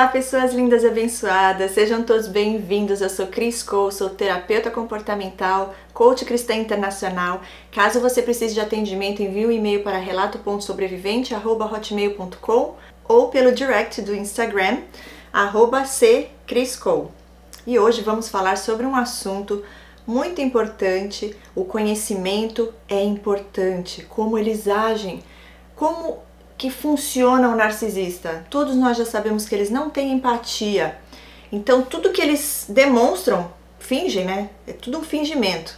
Olá, pessoas lindas e abençoadas, sejam todos bem-vindos. Eu sou Cris Cole, sou terapeuta comportamental, coach cristã internacional. Caso você precise de atendimento, envie um e-mail para relato.sobrevivente@hotmail.com ou pelo direct do Instagram, @ccriscole. E hoje vamos falar sobre um assunto muito importante. O conhecimento é importante, como eles agem, como que funciona o narcisista. Todos nós já sabemos que eles não têm empatia. Então tudo que eles demonstram, fingem, né? É tudo um fingimento.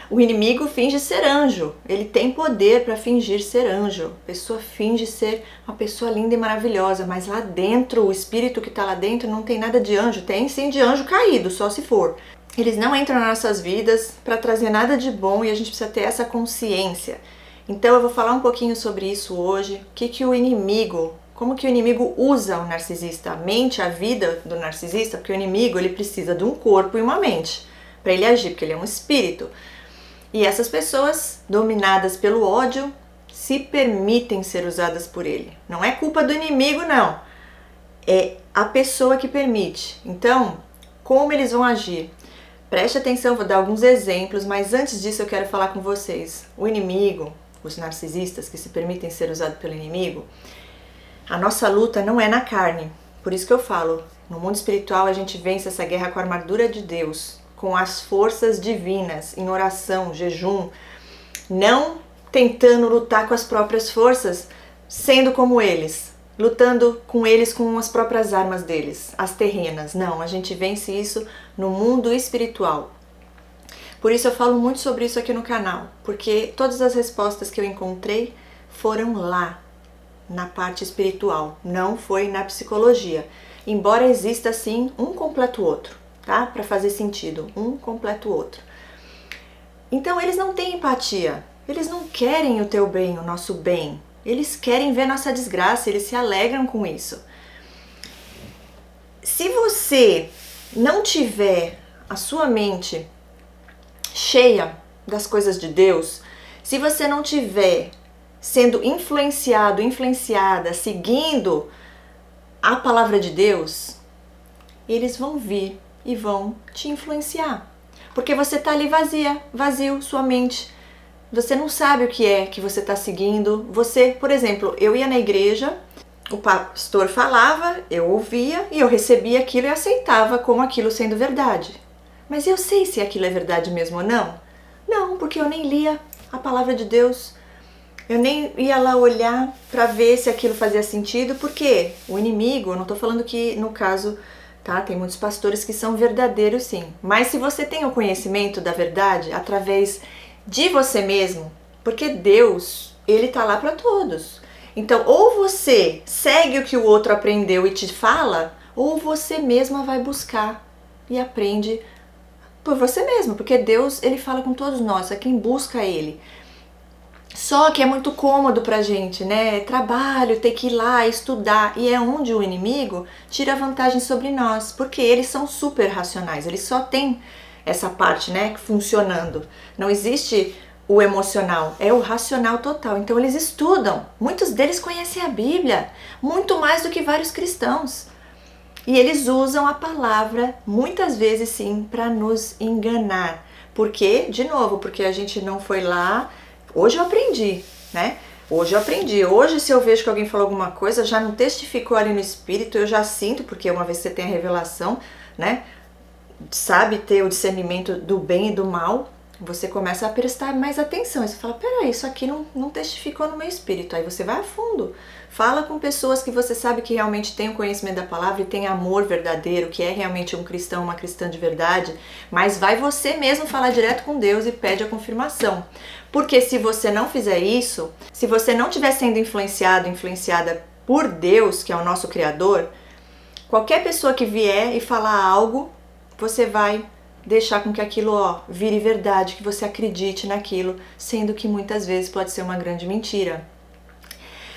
O inimigo finge ser anjo. Ele tem poder para fingir ser anjo. A pessoa finge ser uma pessoa linda e maravilhosa, mas lá dentro, o espírito que está lá dentro não tem nada de anjo. Tem sim de anjo caído, só se for. Eles não entram nas nossas vidas para trazer nada de bom e a gente precisa ter essa consciência. Então eu vou falar um pouquinho sobre isso hoje, como que o inimigo usa o narcisista, a mente, a vida do narcisista, porque o inimigo ele precisa de um corpo e uma mente para ele agir, porque ele é um espírito. E essas pessoas dominadas pelo ódio se permitem ser usadas por ele. Não é culpa do inimigo, não. É a pessoa que permite. Então, como eles vão agir? Preste atenção, vou dar alguns exemplos, mas antes disso eu quero falar com vocês. O inimigo, os narcisistas que se permitem ser usados pelo inimigo, a nossa luta não é na carne. Por isso que eu falo, no mundo espiritual a gente vence essa guerra com a armadura de Deus, com as forças divinas, em oração, jejum, não tentando lutar com as próprias forças, sendo como eles, lutando com eles com as próprias armas deles, as terrenas. Não, a gente vence isso no mundo espiritual. Por isso eu falo muito sobre isso aqui no canal, porque todas as respostas que eu encontrei foram lá, na parte espiritual, não foi na psicologia. Embora exista sim, um completa o outro, tá? Para fazer sentido, um completa o outro. Então eles não têm empatia, eles não querem o teu bem, o nosso bem. Eles querem ver nossa desgraça, eles se alegram com isso. Se você não tiver a sua mente cheia das coisas de Deus, se você não tiver sendo influenciado, influenciada, seguindo a palavra de Deus, eles vão vir e vão te influenciar. Porque você está ali vazio, sua mente. Você não sabe o que é que você está seguindo. Você, por exemplo, eu ia na igreja, o pastor falava, eu ouvia e eu recebia aquilo e aceitava como aquilo sendo verdade. Mas eu sei se aquilo é verdade mesmo ou não? Não, porque eu nem lia a palavra de Deus. Eu nem ia lá olhar para ver se aquilo fazia sentido, porque o inimigo, eu não estou falando que no caso, tá? Tem muitos pastores que são verdadeiros sim. Mas se você tem o conhecimento da verdade através de você mesmo, porque Deus, ele tá lá para todos. Então, ou você segue o que o outro aprendeu e te fala, ou você mesma vai buscar e aprende por você mesmo, porque Deus, ele fala com todos nós, é quem busca ele. Só que é muito cômodo pra gente, né? Trabalho, ter que ir lá estudar, e é onde o inimigo tira vantagem sobre nós, porque eles são super racionais, eles só têm essa parte, né, funcionando. Não existe o emocional, é o racional total. Então eles estudam, muitos deles conhecem a Bíblia, muito mais do que vários cristãos. E eles usam a palavra, muitas vezes sim, para nos enganar. Por quê? De novo, porque a gente não foi lá. Hoje eu aprendi, né? Hoje se eu vejo que alguém falou alguma coisa, já não testificou ali no espírito, eu já sinto, porque uma vez você tem a revelação, né? Sabe ter o discernimento do bem e do mal, você começa a prestar mais atenção. Você fala, peraí, isso aqui não testificou no meu espírito. Aí você vai a fundo. Fala com pessoas que você sabe que realmente tem o conhecimento da palavra e tem amor verdadeiro, que é realmente um cristão, uma cristã de verdade. Mas vai você mesmo falar direto com Deus e pede a confirmação. Porque se você não fizer isso, se você não estiver sendo influenciada por Deus, que é o nosso Criador, qualquer pessoa que vier e falar algo, você vai deixar com que aquilo vire verdade, que você acredite naquilo, sendo que muitas vezes pode ser uma grande mentira.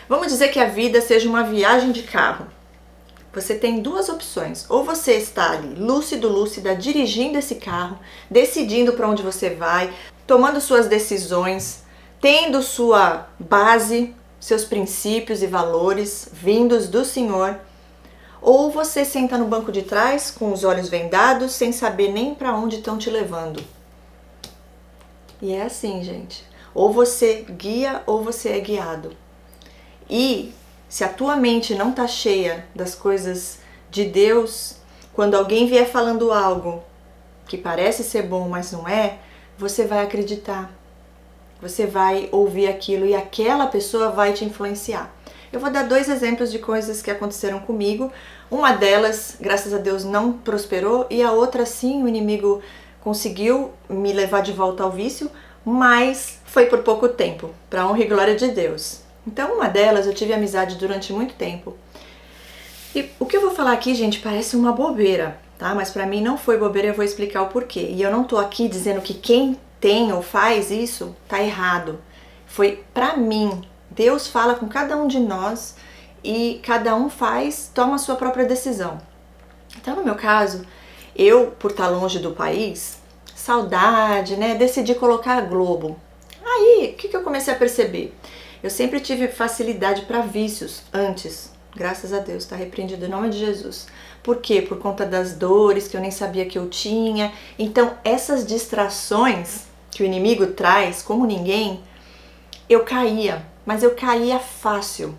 Vamos dizer que a vida seja uma viagem de carro. Você tem duas opções. Ou você está ali lúcido, lúcida, dirigindo esse carro, decidindo para onde você vai, tomando suas decisões, tendo sua base, seus princípios e valores vindos do Senhor. ou você senta no banco de trás com os olhos vendados, sem saber nem para onde estão te levando. E é assim, gente. Ou você guia ou você é guiado. E se a tua mente não tá cheia das coisas de Deus, quando alguém vier falando algo que parece ser bom, mas não é, você vai acreditar. Você vai ouvir aquilo e aquela pessoa vai te influenciar. Eu vou dar 2 exemplos de coisas que aconteceram comigo. Uma delas, graças a Deus, não prosperou, e a outra, sim, o inimigo conseguiu me levar de volta ao vício, mas foi por pouco tempo, para honra e glória de Deus. Então, uma delas, eu tive amizade durante muito tempo. E o que eu vou falar aqui, gente, parece uma bobeira, tá? Mas pra mim não foi bobeira, eu vou explicar o porquê. E eu não tô aqui dizendo que quem tem ou faz isso tá errado. Foi pra mim. Deus fala com cada um de nós e cada um toma a sua própria decisão. Então, no meu caso, eu, por estar longe do país, saudade, né? Decidi colocar a Globo. Aí, o que eu comecei a perceber? Eu sempre tive facilidade para vícios antes. Graças a Deus, tá repreendido em nome de Jesus. Por quê? Por conta das dores que eu nem sabia que eu tinha. Então, essas distrações que o inimigo traz, como ninguém, eu caía. Mas eu caía fácil.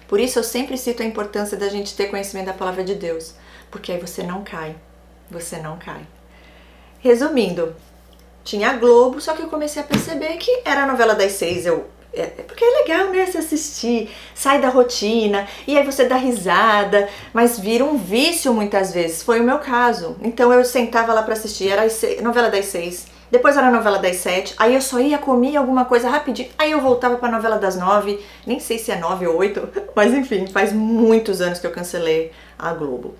Por isso eu sempre cito a importância da gente ter conhecimento da palavra de Deus. Porque aí você não cai. Você não cai. Resumindo, tinha a Globo, só que eu comecei a perceber que era a novela das 6, porque é legal, né, se assistir, sai da rotina, e aí você dá risada, mas vira um vício muitas vezes, foi o meu caso. Então eu sentava lá pra assistir, era a novela das 6, depois era a novela das 7, aí eu só ia comer alguma coisa rapidinho, aí eu voltava pra novela das 9, nem sei se é 9 ou 8, mas enfim, faz muitos anos que eu cancelei a Globo.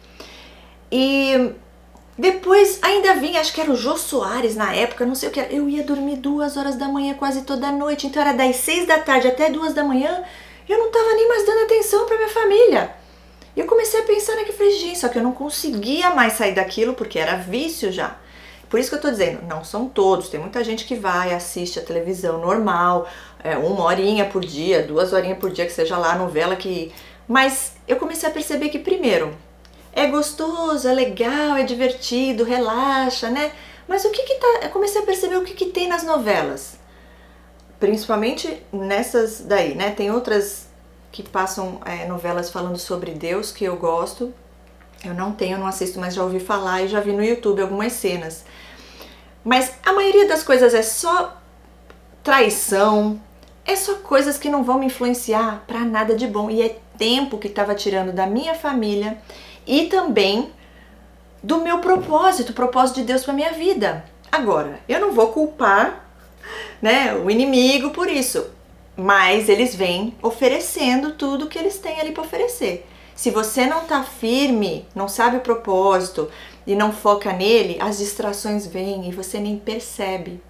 E depois ainda vinha, acho que era o Jô Soares na época, não sei o que era. Eu ia dormir 2 horas da manhã quase toda noite, então era das 6 da tarde até 2 da manhã, eu não tava nem mais dando atenção pra minha família. E eu comecei a pensar naquilo, falei, gente, só que eu não conseguia mais sair daquilo porque era vício já. Por isso que eu tô dizendo, não são todos, tem muita gente que vai, assiste a televisão normal, 1 horinha por dia, 2 horinhas por dia, que seja lá a novela que... Mas eu comecei a perceber que, primeiro, é gostoso, é legal, é divertido, relaxa, né? Mas o que que tá... Eu comecei a perceber o que que tem nas novelas. Principalmente nessas daí, né? Tem outras que passam novelas falando sobre Deus, que eu gosto. Eu não assisto, mas já ouvi falar e já vi no YouTube algumas cenas. Mas a maioria das coisas é só traição, é só coisas que não vão me influenciar pra nada de bom. E é tempo que tava tirando da minha família e também do meu propósito, o propósito de Deus para minha vida. Agora, eu não vou culpar, né, o inimigo por isso, mas eles vêm oferecendo tudo que eles têm ali para oferecer. Se você não tá firme, não sabe o propósito e não foca nele, as distrações vêm e você nem percebe,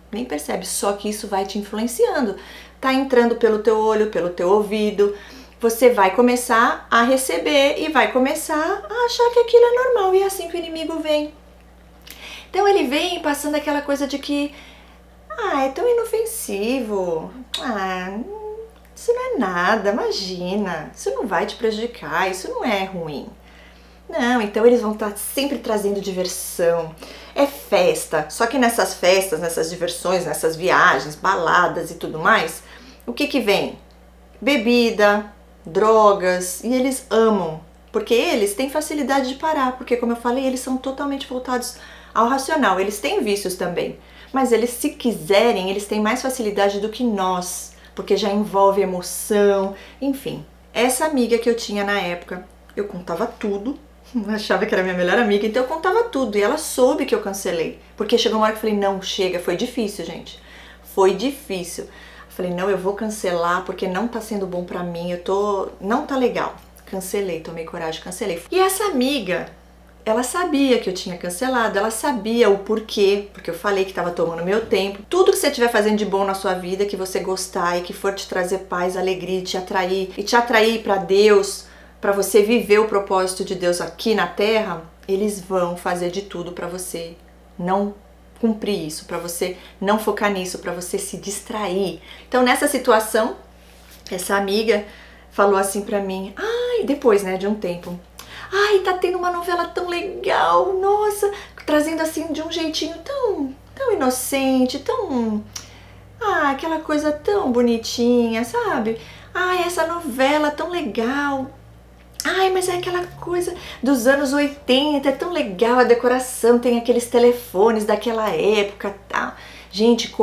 só que isso vai te influenciando. Tá entrando pelo teu olho, pelo teu ouvido, você vai começar a receber e vai começar a achar que aquilo é normal, e é assim que o inimigo vem. Então ele vem passando aquela coisa de que é tão inofensivo, isso não é nada, imagina, isso não vai te prejudicar, isso não é ruim. Não, então eles vão estar sempre trazendo diversão, é festa, só que nessas festas, nessas diversões, nessas viagens, baladas e tudo mais, o que que vem? Bebida, drogas, e eles amam, porque eles têm facilidade de parar, porque como eu falei, eles são totalmente voltados ao racional, eles têm vícios também, mas eles, se quiserem, eles têm mais facilidade do que nós, porque já envolve emoção, enfim. Essa amiga que eu tinha na época, eu contava tudo, achava que era minha melhor amiga, então eu contava tudo, e ela soube que eu cancelei, porque chegou uma hora que eu falei, não, chega, foi difícil, gente, foi difícil. Falei, não, eu vou cancelar porque não tá sendo bom pra mim, não tá legal. Cancelei, tomei coragem, cancelei. E essa amiga, ela sabia que eu tinha cancelado, ela sabia o porquê, porque eu falei que tava tomando meu tempo. Tudo que você estiver fazendo de bom na sua vida, que você gostar e que for te trazer paz, alegria, te atrair pra Deus, pra você viver o propósito de Deus aqui na Terra, eles vão fazer de tudo pra você não cumprir isso, para você não focar nisso, para você se distrair. Então nessa situação, essa amiga falou assim pra mim, depois, né, de um tempo, Ai, tá tendo uma novela tão legal, nossa, trazendo assim de um jeitinho tão inocente, aquela coisa tão bonitinha, sabe? Ai, essa novela tão legal. Ai, mas é aquela coisa dos anos 80, é tão legal a decoração, tem aqueles telefones daquela época, tá? Gente,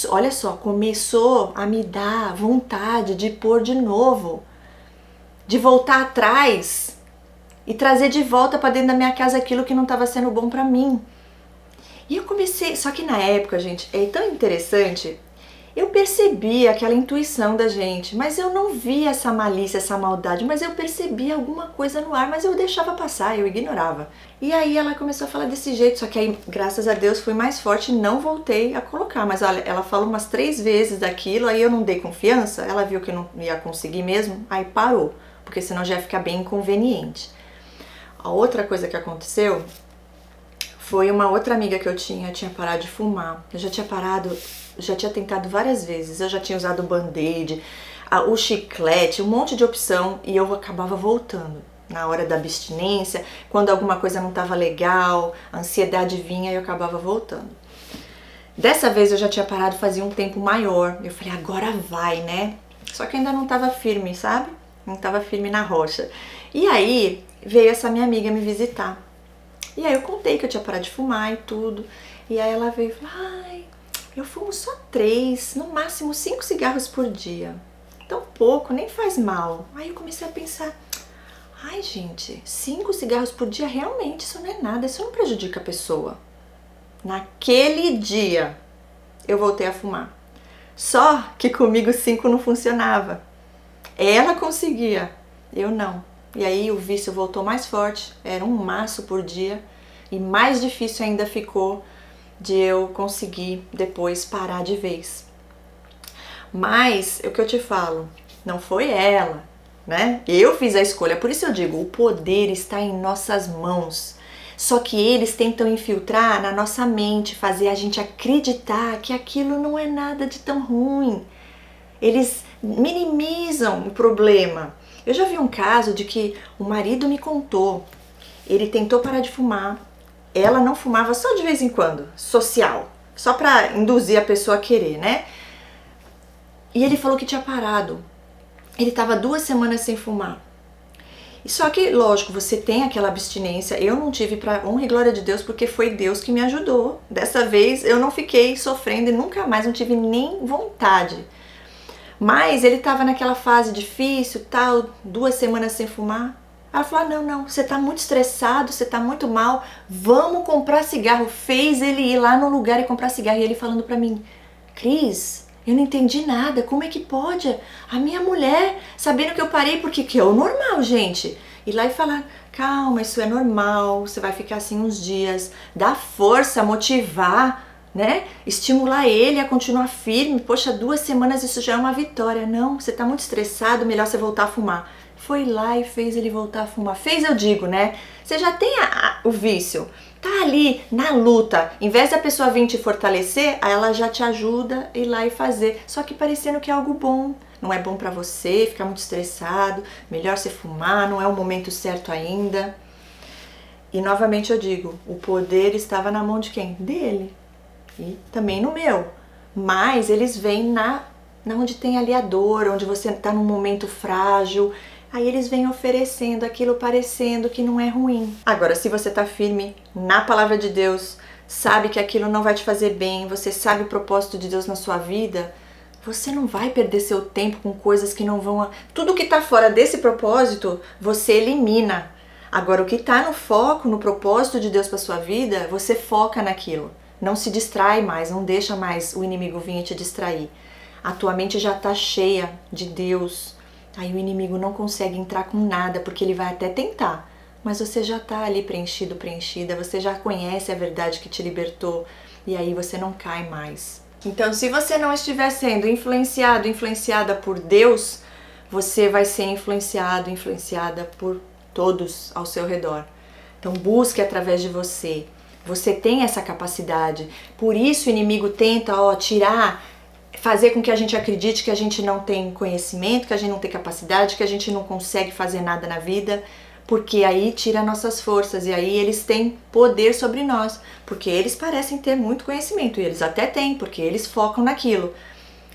olha só, começou a me dar vontade de pôr de novo, de voltar atrás e trazer de volta para dentro da minha casa aquilo que não estava sendo bom para mim. E eu comecei, só que na época, gente, é tão interessante, eu percebi aquela intuição da gente, mas eu não via essa malícia, essa maldade, mas eu percebia alguma coisa no ar, mas eu deixava passar, eu ignorava. E aí ela começou a falar desse jeito, só que aí, graças a Deus, fui mais forte e não voltei a colocar. Mas olha, ela falou umas 3 vezes daquilo, aí eu não dei confiança, ela viu que eu não ia conseguir mesmo, aí parou, porque senão já ia ficar bem inconveniente. A outra coisa que aconteceu foi uma outra amiga que eu tinha parado de fumar. Eu já tinha tentado várias vezes, eu já tinha usado o band-aid, o chiclete, um monte de opção e eu acabava voltando. Na hora da abstinência, quando alguma coisa não estava legal, a ansiedade vinha e eu acabava voltando. Dessa vez eu já tinha parado fazia um tempo maior, eu falei, agora vai, né? Só que ainda não estava firme, sabe? Não estava firme na rocha. E aí veio essa minha amiga me visitar. E aí eu contei que eu tinha parado de fumar e tudo. E aí ela veio e falou, ai, eu fumo só 3, no máximo 5 cigarros por dia. Tão pouco, nem faz mal. Aí eu comecei a pensar, ai gente, 5 cigarros por dia realmente isso não é nada, isso não prejudica a pessoa. Naquele dia eu voltei a fumar. Só que comigo 5 não funcionava. Ela conseguia, eu não. E aí o vício voltou mais forte, era um maço por dia. E mais difícil ainda ficou de eu conseguir depois parar de vez. Mas, é o que eu te falo, não foi ela, né? Eu fiz a escolha, por isso eu digo, o poder está em nossas mãos. Só que eles tentam infiltrar na nossa mente, fazer a gente acreditar que aquilo não é nada de tão ruim. Eles minimizam o problema. Eu já vi um caso de que o marido me contou, ele tentou parar de fumar, ela não fumava só de vez em quando, social, só para induzir a pessoa a querer, né? E ele falou que tinha parado. Ele estava 2 semanas sem fumar. E só que, lógico, você tem aquela abstinência. Eu não tive, pra honra e glória de Deus, porque foi Deus que me ajudou. Dessa vez eu não fiquei sofrendo e nunca mais, não tive nem vontade. Mas ele estava naquela fase difícil, tal, 2 semanas sem fumar. Ela falou, não, você tá muito estressado, você tá muito mal, vamos comprar cigarro. Fez ele ir lá no lugar e comprar cigarro. E ele falando pra mim, Cris, eu não entendi nada, como é que pode? A minha mulher, sabendo que eu parei, porque que é o normal, gente. Ir lá e falar, calma, isso é normal, você vai ficar assim uns dias. Dá força, motivar, né? Estimular ele a continuar firme. Poxa, 2 semanas isso já é uma vitória. Não, você tá muito estressado, melhor você voltar a fumar. Foi lá e fez ele voltar a fumar. Fez, eu digo, né? Você já tem o vício, tá ali na luta. Em vez da pessoa vir te fortalecer, aí ela já te ajuda a ir lá e fazer. Só que parecendo que é algo bom. Não é bom pra você, ficar muito estressado. Melhor você fumar, não é o momento certo ainda. E novamente eu digo, o poder estava na mão de quem? Dele. E também no meu. Mas eles vêm na onde tem ali a dor, onde você tá num momento frágil. Aí eles vêm oferecendo aquilo parecendo que não é ruim. Agora, se você tá firme na palavra de Deus, sabe que aquilo não vai te fazer bem, você sabe o propósito de Deus na sua vida, você não vai perder seu tempo com coisas que não vão... Tudo que tá fora desse propósito, você elimina. Agora, o que tá no foco, no propósito de Deus pra sua vida, você foca naquilo. Não se distrai mais, não deixa mais o inimigo vir e te distrair. A tua mente já tá cheia de Deus. Aí o inimigo não consegue entrar com nada, porque ele vai até tentar. Mas você já tá ali preenchido, preenchida, você já conhece a verdade que te libertou, e aí você não cai mais. Então, se você não estiver sendo influenciado, influenciada por Deus, você vai ser influenciado, influenciada por todos ao seu redor. Então, busque através de você. Você tem essa capacidade. Por isso o inimigo tenta, fazer com que a gente acredite que a gente não tem conhecimento, que a gente não tem capacidade, que a gente não consegue fazer nada na vida. porque aí tira nossas forças e aí eles têm poder sobre nós, porque eles parecem ter muito conhecimento e eles até têm, porque eles focam naquilo.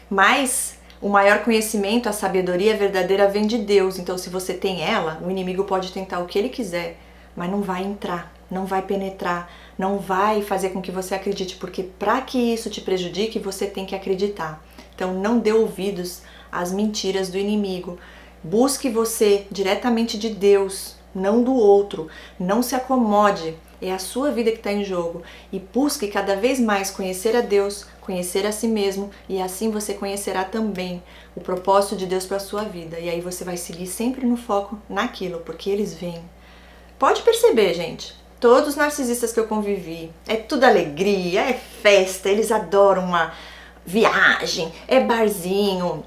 Mas o maior conhecimento, a sabedoria verdadeira vem de Deus. Então, se você tem ela, o inimigo pode tentar o que ele quiser, mas não vai entrar, não vai penetrar, não vai fazer com que você acredite, porque para que isso te prejudique, você tem que acreditar. Então, não dê ouvidos às mentiras do inimigo. Busque você diretamente de Deus, não do outro. Não se acomode. É a sua vida que está em jogo. E busque cada vez mais conhecer a Deus, conhecer a si mesmo, e assim você conhecerá também o propósito de Deus para a sua vida. E aí você vai seguir sempre no foco naquilo, porque eles vêm. Pode perceber, gente, todos os narcisistas que eu convivi, é tudo alegria, é festa, eles adoram uma viagem, é barzinho,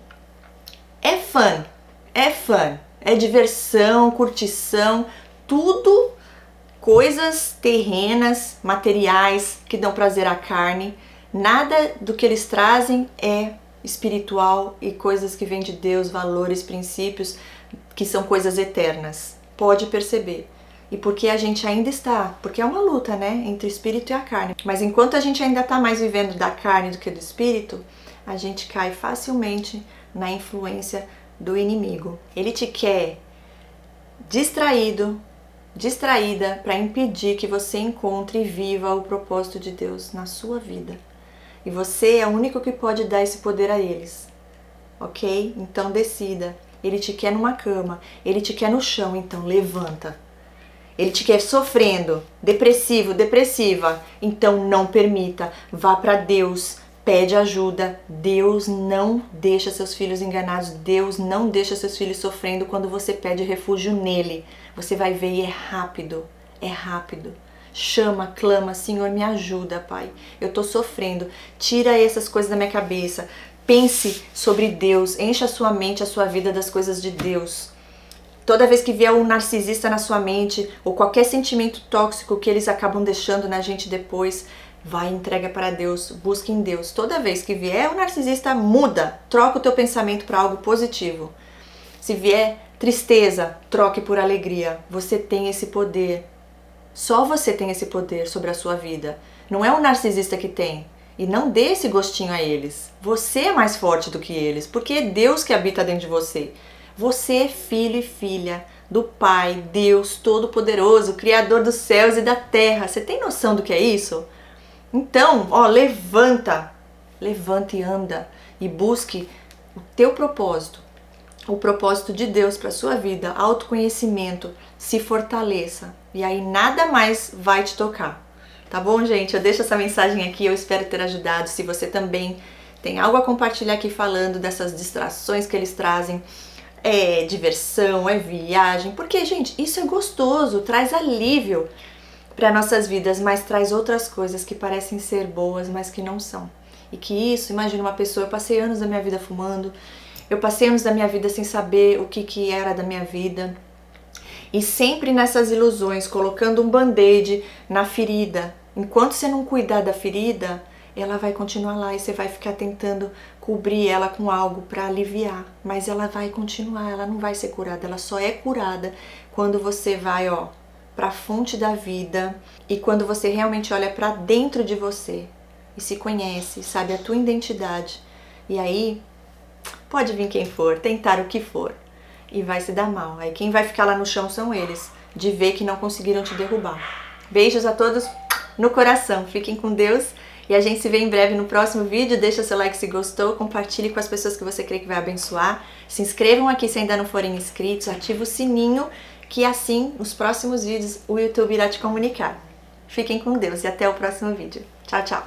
é fun, é diversão, curtição, tudo coisas terrenas, materiais, que dão prazer à carne. Nada do que eles trazem é espiritual e coisas que vêm de Deus, valores, princípios, que são coisas eternas. Pode perceber. E porque a gente ainda está, porque é uma luta, né, entre o espírito e a carne. Mas enquanto a gente ainda está mais vivendo da carne do que do espírito, a gente cai facilmente na influência do inimigo. Ele te quer distraído, distraída, para impedir que você encontre e viva o propósito de Deus na sua vida. E você é o único que pode dar esse poder a eles, ok? Então decida. Ele te quer numa cama, ele te quer no chão, então levanta. Ele te quer sofrendo, depressivo, depressiva, então não permita. Vá para Deus, pede ajuda. Deus não deixa seus filhos enganados, Deus não deixa seus filhos sofrendo quando você pede refúgio nele. Você vai ver e é rápido, é rápido. Chama, clama, Senhor, me ajuda, Pai. Eu tô sofrendo. Tira essas coisas da minha cabeça. Pense sobre Deus, encha a sua mente, a sua vida das coisas de Deus. Toda vez que vier um narcisista na sua mente, ou qualquer sentimento tóxico que eles acabam deixando na gente depois, vai e entrega para Deus, busque em Deus. Toda vez que vier um narcisista, muda, troca o teu pensamento para algo positivo. Se vier tristeza, troque por alegria. Você tem esse poder. Só você tem esse poder sobre a sua vida. Não é o narcisista que tem. E não dê esse gostinho a eles. Você é mais forte do que eles, porque é Deus que habita dentro de você. Você é filho e filha do Pai, Deus Todo-Poderoso, Criador dos céus e da terra. Você tem noção do que é isso? Então, levanta e anda e busque o teu propósito, o propósito de Deus para a sua vida, autoconhecimento, se fortaleça e aí nada mais vai te tocar. Tá bom, gente? Eu deixo essa mensagem aqui, eu espero ter ajudado. Se você também tem algo a compartilhar aqui falando dessas distrações que eles trazem, é diversão, é viagem, porque, gente, isso é gostoso, traz alívio para nossas vidas, mas traz outras coisas que parecem ser boas, mas que não são. E que isso, imagina uma pessoa, eu passei anos da minha vida fumando, eu passei anos da minha vida sem saber o que era da minha vida, e sempre nessas ilusões, colocando um band-aid na ferida. Enquanto você não cuidar da ferida, ela vai continuar lá e você vai ficar tentando cobrir ela com algo para aliviar, mas ela vai continuar, ela não vai ser curada, ela só é curada quando você vai, para a fonte da vida e quando você realmente olha para dentro de você e se conhece, sabe a tua identidade. E aí pode vir quem for, tentar o que for e vai se dar mal. Aí quem vai ficar lá no chão são eles, de ver que não conseguiram te derrubar. Beijos a todos no coração, fiquem com Deus. E a gente se vê em breve no próximo vídeo. Deixa seu like se gostou, compartilhe com as pessoas que você crê que vai abençoar. Se inscrevam aqui se ainda não forem inscritos, ative o sininho, que assim, nos próximos vídeos, o YouTube irá te comunicar. Fiquem com Deus e até o próximo vídeo. Tchau, tchau!